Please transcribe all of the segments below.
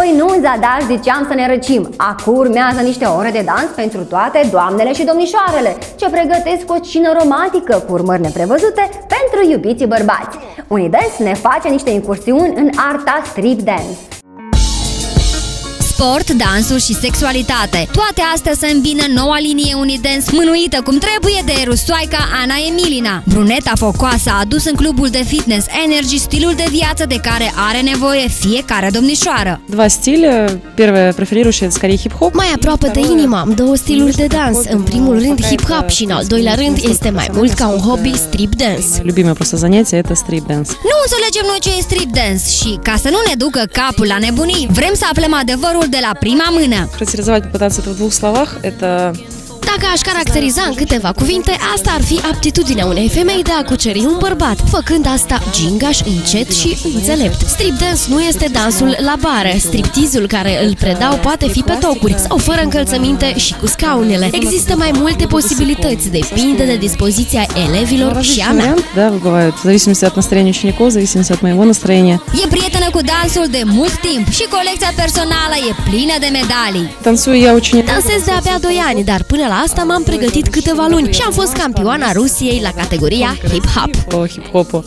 Păi nu în zadar ziceam să ne răcim. Acum urmează niște ore de dans pentru toate doamnele și domnișoarele ce pregătesc o scenă romantică cu urmări neprevăzute pentru iubiții bărbați. Unidance ne face niște incursiuni în arta strip dance. Sport, dansuri și sexualitate. Toate astea se îmbină în noua linie Unidance, mânuită cum trebuie de rusoaica Ana Emilina. Bruneta focoasă a adus în clubul de fitness Energy stilul de viață de care are nevoie fiecare domnișoară. Два стиля. Первое, преферирующее, это скорее хип-хоп. Mai aproape de inimă am două stiluri de dans. În primul rând hip-hop și în al doilea rând este mai mult ca un hobby strip dance. Любимое просто занятие это стрип dance. Nu înțelegem noi ce e strip dance și, ca să nu ne ducă capul la nebunii, vrem să aflăm adevărul de la prima mână. Характеризовать, попытаться это в двух словах, это... Dacă aș caracteriza în câteva cuvinte, asta ar fi aptitudinea unei femei de a cuceri un bărbat, făcând asta gingaș, încet și înțelept. Strip dance nu este dansul la bare. Striptizul care îl predau poate fi pe tocuri sau fără încălțăminte și cu scaunele. Există mai multe posibilități, depinde de dispoziția elevilor și a mea. Да, băvaють, в зависимости от настроения учеников, в зависимости от моего настроения. E prietenă cu dansul de mult timp și colecția personală e plină de medalii. Танцую я очень... Dansez de abia 2 ani, dar până la asta m-am pregătit câteva luni și am fost campioana Rusiei la categoria hip-hop.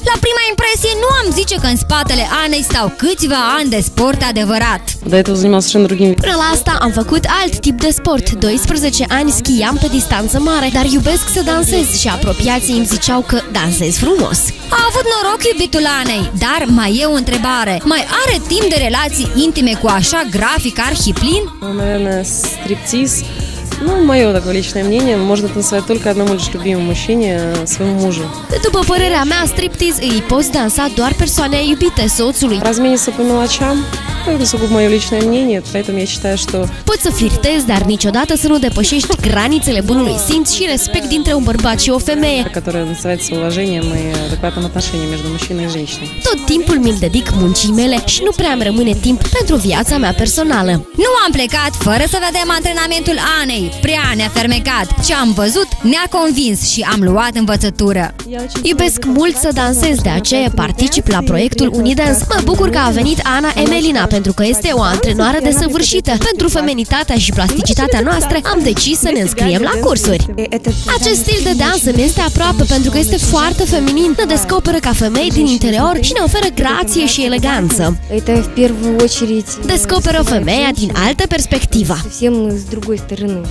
La prima impresie nu am zice că în spatele Anei stau câțiva ani de sport adevărat. До этого занимался совершенно другим. Până la asta am făcut alt tip de sport. 12 ani schiam pe distanță mare, dar iubesc să dansez și apropiații îmi ziceau că dansez frumos. A avut noroc iubitul Anei, dar mai e o întrebare. Mai are timp de relații intime cu așa grafic arhiplin? Наверное, стриптиз. Ну, мое такое личное мнение, можно танцевать только одному лишь любимому мужчине, своему мужу. După părerea mea, striptease îi poți dansa doar persoanei iubite, soțului. Размениться по мелочам, это сугубо мое личное мнение, поэтому я считаю, что... Poți să flirtezi, dar niciodată să nu depășești granițele bunului simț și respect dintre un bărbat și o femeie. Которая называется уважением и адекватным отношением между мужчиной и женщиной. Tot timpul mi-l dedic muncii mele și nu prea îmi rămâne timp pentru viața mea personală. Nu am plecat fără să vedem antrenamentul Anei. Prea ne-a fermecat. Ce am văzut ne-a convins și am luat învățătură. Iubesc mult să dansez, de aceea particip la proiectul Unidance. Mă bucur că a venit Ana Emilina, pentru că este o antrenoară desăvârșită. Pentru feminitatea și plasticitatea noastră am decis să ne înscriem la cursuri. Acest stil de dans îmi este aproape pentru că este foarte feminin, ne descoperă ca femei din interior și ne oferă grație și eleganță. Descoperă femeia din altă perspectivă. Совсем с другой стороны.